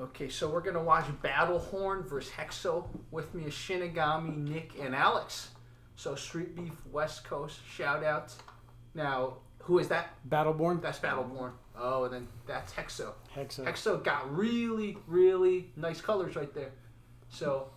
Okay, so we're going to watch Battlehorn versus Hexo. With me is Shinigami, Nick, and Alex. So Streetbeefs West Coast, shout out. Now, who is that? Battleborn. That's Battleborn. Oh, and then that's Hexo. Hexo. Hexo got really, really nice colors right there. So,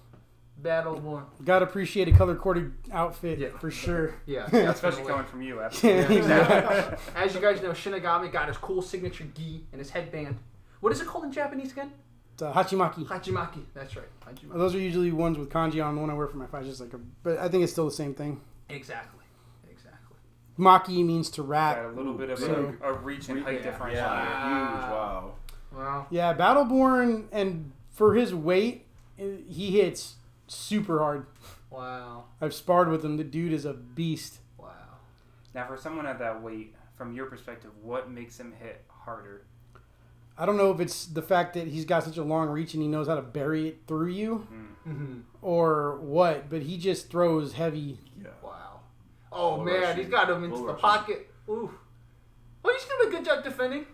Battleborn. Gotta appreciate a color-coded outfit for sure. Yeah, especially coming from you. Absolutely. Exactly. As you guys know, Shinigami got his cool signature gi and his headband. What is it called in Japanese again? It's Hachimaki. Hachimaki. That's right. Hachimaki. Those are usually ones with kanji on. The one I wear for my fight is just but I think it's still the same thing. Exactly. Maki means to wrap. Got a little bit of a reach and height differential. Yeah, huge. Wow. Yeah, Battleborn, and for his weight, he hits super hard. Wow. I've sparred with him. The dude is a beast. Wow. Now, for someone at that weight, from your perspective, what makes him hit harder? I don't know if it's the fact that he's got such a long reach and he knows how to bury it through you, or what, but he just throws heavy. Yeah. Wow. Oh, man, he's got him into the pocket. Ooh. Well, he's doing a good job defending.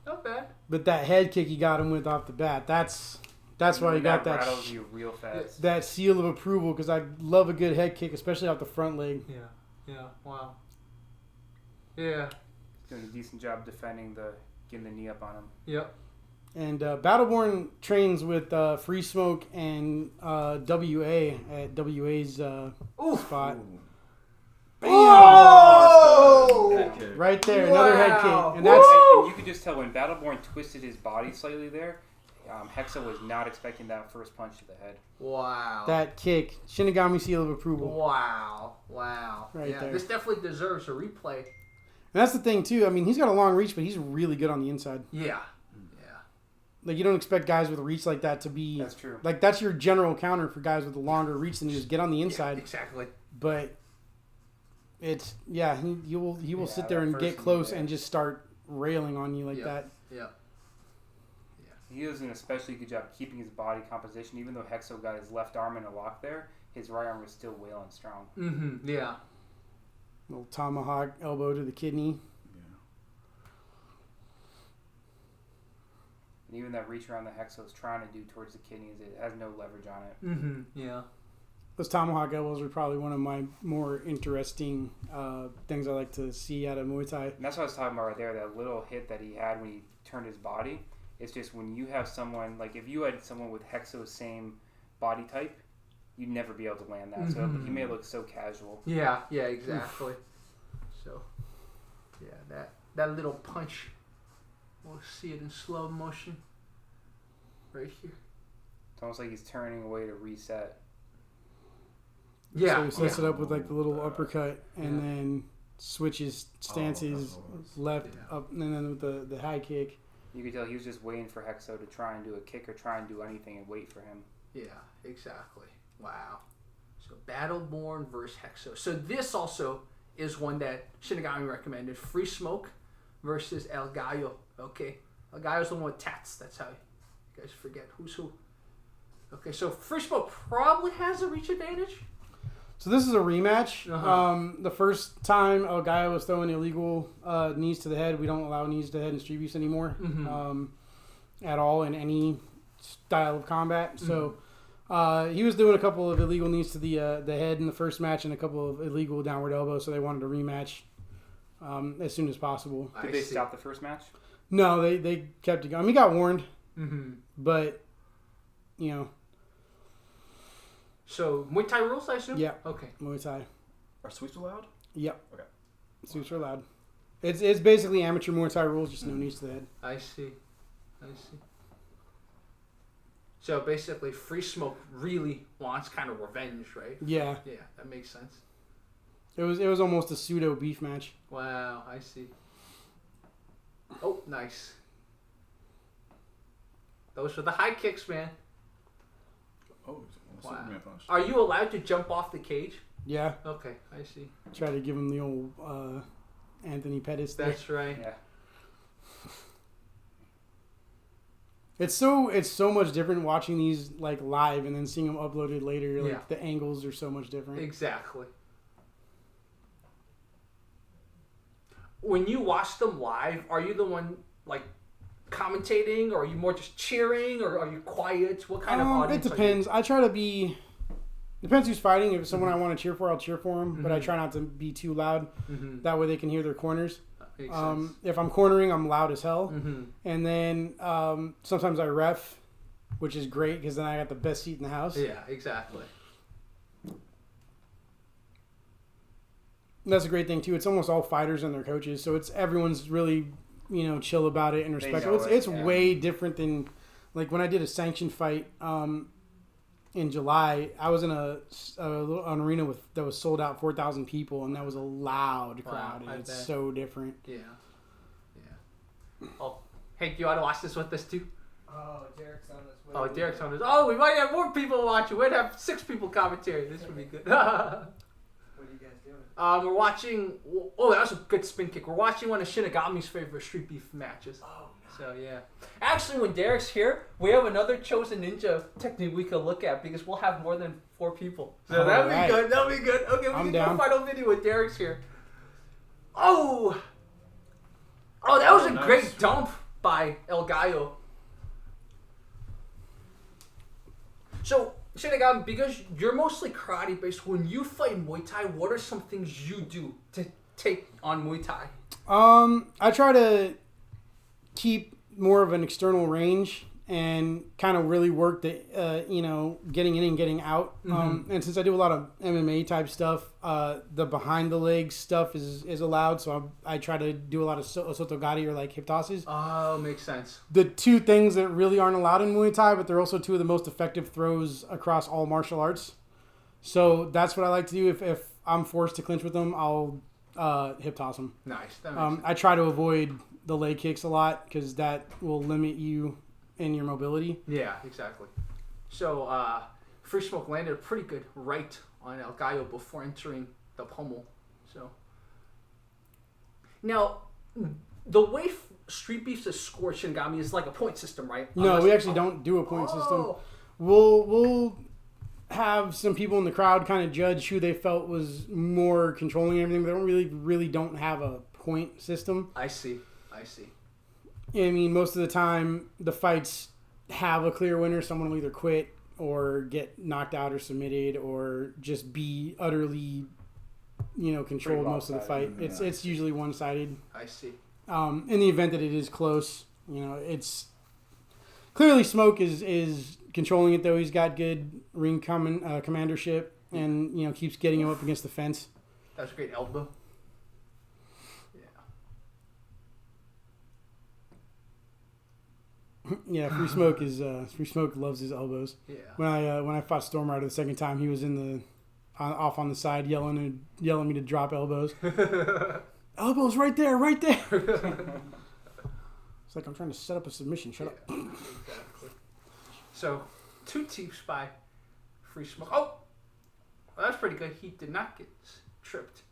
Not bad. But that head kick he got him with off the bat, that's why he got that. Rattles you real fast. That seal of approval, because I love a good head kick, especially off the front leg. Yeah. Wow. Yeah. Doing a decent job defending getting the knee up on him. Yep. And Battleborn trains with Free Smoke and WA at WA's spot. Ooh. Bam! Oh! Right there, another head kick. And And you could just tell when Battleborn twisted his body slightly there, Hexo was not expecting that first punch to the head. Wow. That kick. Shinigami seal of approval. Wow. Right there. This definitely deserves a replay. And that's the thing, too. I mean, he's got a long reach, but he's really good on the inside. Yeah. Like, you don't expect guys with a reach like that to be... That's true. Like, that's your general counter for guys with a longer reach than you just get on the inside. Yeah, exactly. But it's... Yeah, he will sit there and get close and just start railing on you like that. Yeah. He does an especially good job keeping his body composition. Even though Hexo got his left arm in a lock there, his right arm was still wailing strong. Mm-hmm. Yeah. Little tomahawk elbow to the kidney. And even that reach around the Hexo is trying to do towards the kidneys, it has no leverage on it. Mm-hmm. Yeah. Those tomahawk elbows are probably one of my more interesting things I like to see out of Muay Thai. And that's what I was talking about right there, that little hit that he had when he turned his body. It's just when you have someone, like if you had someone with Hexo's same body type, you'd never be able to land that. So he may look so casual. Yeah, exactly. So, yeah, that little punch, we'll see it in slow motion right here. It's almost like he's turning away to reset. Yeah. So he sets it up with like the little uppercut and then switches stances left up and then with the high kick. You could tell he was just waiting for Hexo to try and do a kick or try and do anything and wait for him. Yeah, exactly. Wow. So Battleborn versus Hexo. So this also is one that Shinigami recommended. Free Smoke versus El Gallo. Okay. El Gallo's the one with tats. That's how you guys forget who's who. Okay, so Free Smoke probably has a reach advantage. So this is a rematch. The first time El Gallo was throwing illegal knees to the head. We don't allow knees to the head in Street Beefs anymore at all in any style of combat. So he was doing a couple of illegal knees to the head in the first match and a couple of illegal downward elbows. So they wanted a rematch as soon as possible. Did they stop the first match? No, they kept it going. I mean, he got warned, but you know. So, Muay Thai rules, I assume? Yeah. Okay. Muay Thai. Are sweeps allowed? Yep. Okay. Sweeps are allowed. It's basically amateur Muay Thai rules, just no knees to the head. I see. So, basically, Free Smoke really wants kind of revenge, right? Yeah. Yeah, that makes sense. It was almost a pseudo beef match. Wow, I see. Oh, nice. Those are the high kicks, man. Oh, Wow. Superman punch. Are you allowed to jump off the cage? Yeah. Okay, I see. Try to give him the old Anthony Pettis there. That's right. Yeah. It's so much different watching these like live and then seeing them uploaded later. Like the angles are so much different. Exactly. When you watch them live, are you the one like commentating, or are you more just cheering, or are you quiet? What kind of audience? It depends. I try to be. Depends who's fighting. If it's someone I want to cheer for, I'll cheer for them. But I try not to be too loud. That way they can hear their corners. Makes sense. If I'm cornering, I'm loud as hell. And then sometimes I ref, which is great because then I got the best seat in the house. Yeah, exactly. That's a great thing too. It's almost all fighters and their coaches, so it's everyone's really chill about it and respectful. It's way different than like when I did a sanctioned fight in July. I was in an arena that was sold out 4,000 people, and that was a loud crowd. Wow, it's so different. Yeah. Oh, hey, do you want to watch this with us too? Oh, Derek's on this way. Oh, Derek's on this. Oh, we might have more people watching. We'd have 6 people commentating. This would be good. What are you guys doing? We're watching. Oh, that was a good spin kick. We're watching one of Shinigami's favorite Street Beef matches. Oh, nice. So yeah. Actually, when Derek's here, we have another Chosen Ninja technique we could look at because we'll have more than 4 people. So that'll be good. That'll be good. Okay, we can do a final video with Derek's here. Oh, that was a great dump by El Gallo. So, Shinigami, because you're mostly karate based, when you fight Muay Thai, what are some things you do to take on Muay Thai? I try to keep more of an external range and kind of really work the getting in and getting out. And since I do a lot of MMA type stuff, the behind the legs stuff is allowed. So I try to do a lot of sotogari or like hip tosses. Oh, makes sense. The 2 things that really aren't allowed in Muay Thai, but they're also 2 of the most effective throws across all martial arts. So that's what I like to do. If I'm forced to clinch with them, I'll hip toss them. Nice. That makes sense. I try to avoid the leg kicks a lot because that will limit you in your mobility. Yeah, exactly. So, Free Smoke landed a pretty good right on El Gallo before entering the pummel. So, now, the way Street Beefs is scored, Shinigami, is like a point system, right? No, we actually don't do a point system. We'll have some people in the crowd kind of judge who they felt was more controlling everything, but they really don't have a point system. I see. I mean, most of the time, the fights have a clear winner. Someone will either quit or get knocked out or submitted or just be utterly, controlled most of the fight. It's usually one-sided. I see. In the event that it is close, it's clearly Smoke is controlling it, though. He's got good ring commandership and, keeps getting him up against the fence. That was a great elbow. Yeah, Free Smoke loves his elbows. Yeah. When I fought Storm Rider the second time, he was off on the side yelling me to drop elbows. Elbows right there. It's like I'm trying to set up a submission. Shut up. Exactly. So 2 teeps by Free Smoke. Oh, well, that's pretty good. He did not get tripped.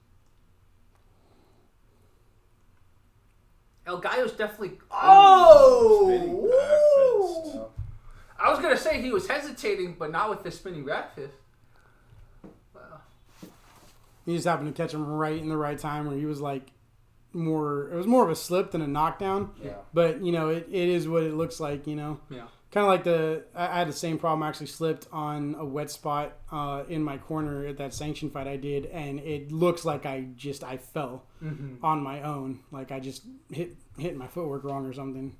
El Gallo's definitely. Spinning back fist. I was gonna say he was hesitating, but not with the spinning back fist. Wow. He just happened to catch him right in the right time, where he was like it was more of a slip than a knockdown. Yeah. But it is what it looks like. Yeah. Kind of like I had the same problem. I actually slipped on a wet spot in my corner at that sanction fight I did, and it looks like I fell on my own. Like I just hit my footwork wrong or something.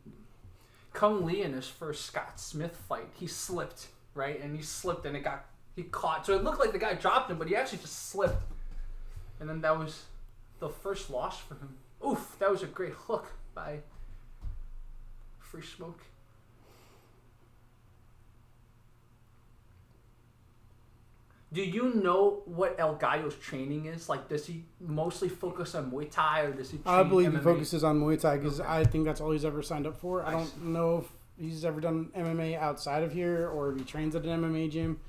Kung Lee in his first Scott Smith fight, he slipped, right? And he slipped and he caught. So it looked like the guy dropped him, but he actually just slipped. And then that was the first loss for him. Oof, that was a great hook by Free Smoke. Do you know what El Gallo's training is? Like, does he mostly focus on Muay Thai, or does he train I believe MMA? he focuses on Muay Thai because I think that's all he's ever signed up for. I don't know if he's ever done MMA outside of here or if he trains at an MMA gym.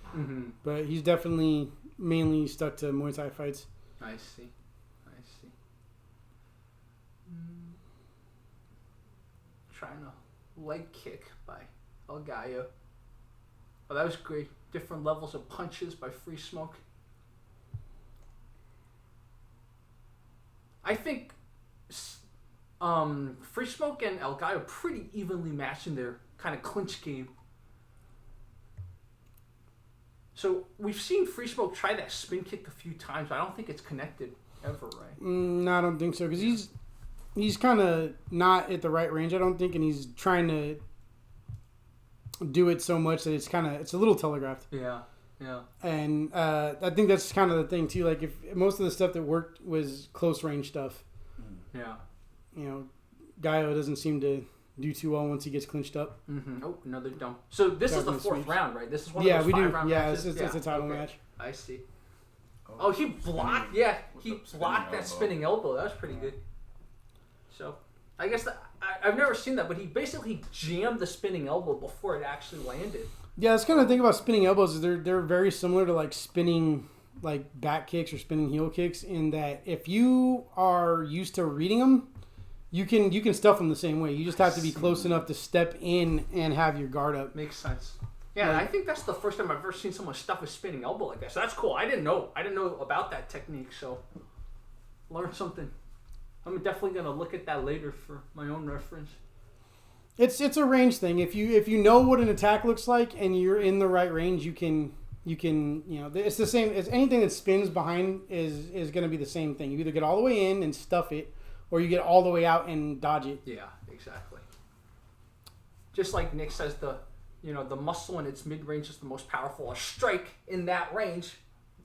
But he's definitely mainly stuck to Muay Thai fights. I see. Trying a leg kick by El Gallo. Oh, that was great. Different levels of punches by Free Smoke. I think Free Smoke and El Gallo pretty evenly matched in their kind of clinch game. So we've seen Free Smoke try that spin kick a few times, but I don't think it's connected ever, right? No, I don't think so, because he's kind of not at the right range, I don't think, and he's trying to do it so much that it's a little telegraphed. Yeah. And I think that's kind of the thing too. Like, if most of the stuff that worked was close range stuff. Yeah. You know, Gallo doesn't seem to do too well once he gets clinched up. Mm-hmm. Oh, another dump. So this is the fourth sweeps. round, right? This is one of those 5-round matches? It's a title match. I see. Oh, he blocked. Yeah, he blocked that spinning elbow. That was pretty good. So, I guess I've never seen that, but he basically jammed the spinning elbow before it actually landed. Yeah, that's kind of the thing about spinning elbows is they're very similar to like spinning like back kicks or spinning heel kicks in that if you are used to reading them, you can stuff them the same way. You just have to be close enough to step in and have your guard up. Makes sense. Yeah, I think that's the first time I've ever seen someone stuff a spinning elbow like that. So that's cool. I didn't know about that technique. So learned something. I'm definitely gonna look at that later for my own reference. It's a range thing. If you know what an attack looks like and you're in the right range, you can it's the same as anything that spins behind is going to be the same thing. You either get all the way in and stuff it, or you get all the way out and dodge it. Yeah, exactly. Just like Nick says, the muscle in its mid range is the most powerful. A strike in that range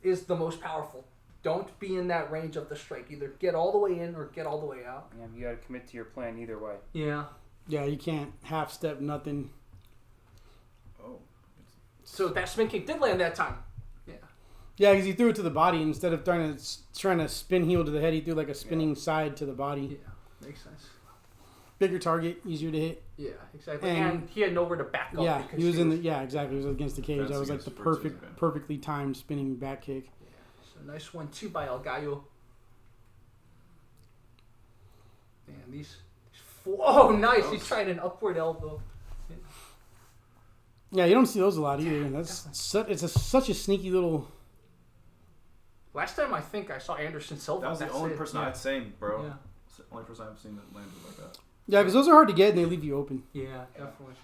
is the most powerful. Don't be in that range of the strike. Either get all the way in or get all the way out. Yeah, you got to commit to your plan either way. Yeah. Yeah, you can't half step nothing. Oh. So that spin kick did land that time. Yeah. Yeah, because he threw it to the body instead of trying to spin heel to the head. He threw like a spinning side to the body. Yeah, makes sense. Bigger target, easier to hit. Yeah, exactly. And he had nowhere to back up. Yeah, he was exactly. He was against the cage. That was like the Defense perfectly timed spinning back kick. Yeah, so nice 1-2 by El Gallo. Man, these. Oh, nice! He tried an upward elbow. Yeah, you don't see those a lot either. That's such a sneaky little. Last time I think I saw Anderson Silva. That was the only person I'd seen, bro. Yeah. It's the only person I've seen that landed like that. Yeah, because those are hard to get and they leave you open. Yeah, definitely.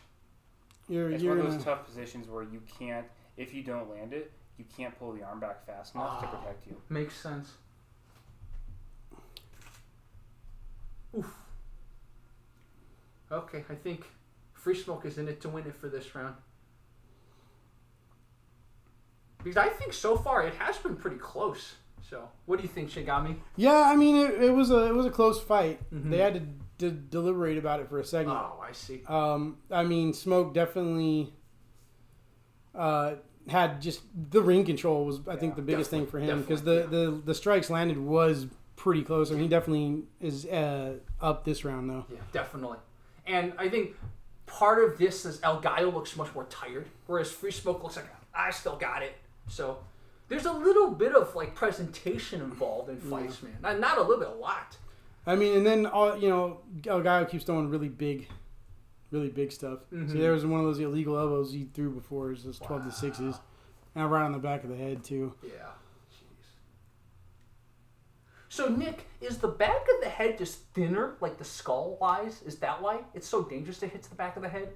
It's one of those tough positions where you can't, if you don't land it, you can't pull the arm back fast enough to protect you. Makes sense. Oof. Okay, I think Free Smoke is in it to win it for this round. Because I think so far it has been pretty close. So, what do you think, Shinigami? Yeah, I mean it was a close fight. Mm-hmm. They had to deliberate about it for a second. Oh, I see. I mean, Smoke definitely had just the ring control was I think the biggest thing for him because the strikes landed was pretty close. I mean, he definitely is up this round though. Yeah, definitely. And I think part of this is El Gallo looks much more tired, whereas Free Smoke looks like I still got it. So there's a little bit of like presentation involved in fights, man. Not a little bit, a lot. I mean, and then El Gallo keeps throwing really big stuff. Mm-hmm. See, there was one of those illegal elbows he threw before. It was 12 to 6s, and right on the back of the head too. Yeah. Jeez. So Nick, is the back of the head just thinner, like the skull wise? Is that why it's so dangerous to hit to the back of the head?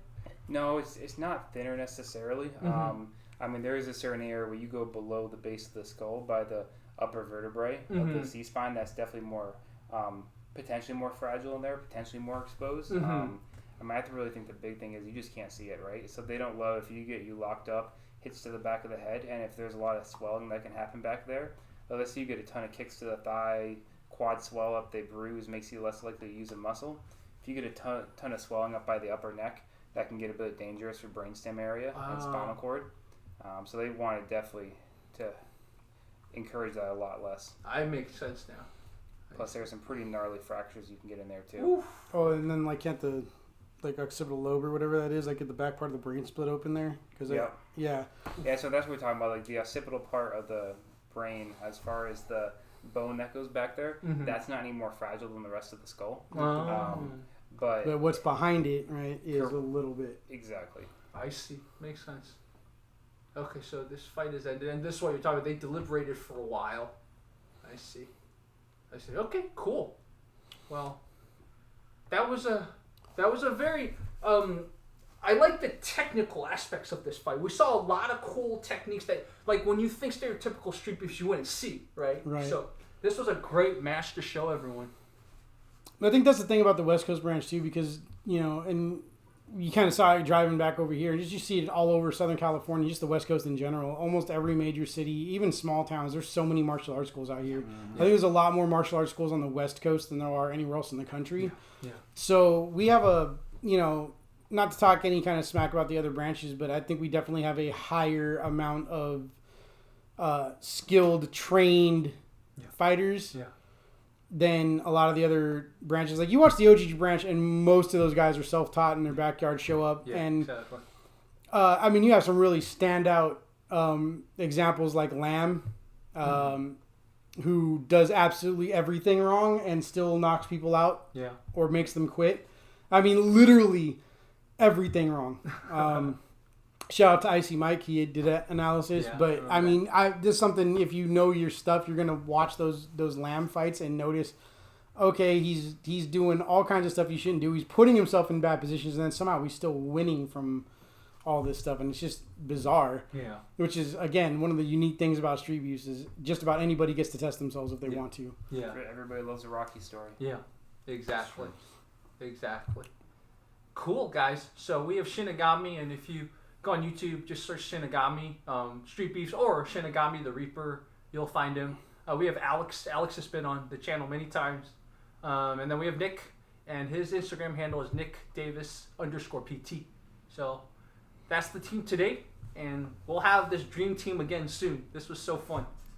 No, it's not thinner necessarily. Mm-hmm. I mean, there is a certain area where you go below the base of the skull by the upper vertebrae of the C-spine. That's definitely more, potentially more fragile in there, potentially more exposed. Mm-hmm. I mean, I really think the big thing is you just can't see it, right? So they don't love if you get you locked up, hits to the back of the head, and if there's a lot of swelling that can happen back there, let's say you get a ton of kicks to the thigh, quad swell up, they bruise, makes you less likely to use a muscle. If you get a ton of swelling up by the upper neck, that can get a bit dangerous for brainstem area and spinal cord. So they wanted definitely to encourage that a lot less. I make sense now. Plus, there's some pretty gnarly fractures you can get in there too. Oof. Oh, and then like can't the occipital lobe or whatever that is, like at the back part of the brain split open there? Cause yeah. So that's what we're talking about, like the occipital part of the brain, as far as the bone that goes back there. Mm-hmm. That's not any more fragile than the rest of the skull. But what's behind it, right, is a little bit. Exactly. I see. Makes sense. Okay, so this fight is ended, and this is what you're talking about. They deliberated for a while. I see. Okay, cool. Well, that was a very I like the technical aspects of this fight. We saw a lot of cool techniques that, like, when you think stereotypical street beefs, you wouldn't see, right? Right. So this was a great match to show everyone. I think that's the thing about the West Coast branch too, because and you kind of saw it driving back over here, and you see it all over Southern California, just the West Coast in general. Almost every major city, even small towns, there's so many martial arts schools out here. I think there's a lot more martial arts schools on the West Coast than there are anywhere else in the country. Yeah. So we have not to talk any kind of smack about the other branches, but I think we definitely have a higher amount of skilled, trained fighters than a lot of the other branches. Like, you watch the OGG branch, and most of those guys are self-taught in their backyard, show up. Yeah, and exactly. you have some really standout examples like Lamb, who does absolutely everything wrong and still knocks people out or makes them quit. I mean, literally everything wrong. Shout out to Icy Mike. He did an analysis. But, this is something, if you know your stuff, you're going to watch those Lamb fights and notice, okay, he's doing all kinds of stuff he shouldn't do. He's putting himself in bad positions, and then somehow he's still winning from all this stuff. And it's just bizarre. Yeah. Which is, again, one of the unique things about Street Beefs is just about anybody gets to test themselves if they want to. Yeah. Everybody loves a Rocky story. Yeah, exactly. Exactly. Cool, guys. So we have Shinigami, and if you go on YouTube, just search Shinigami, Street Beefs, or Shinigami the Reaper. You'll find him. We have Alex. Alex has been on the channel many times. And then we have Nick, and his Instagram handle is nickdavis_PT. So that's the team today, and we'll have this dream team again soon. This was so fun.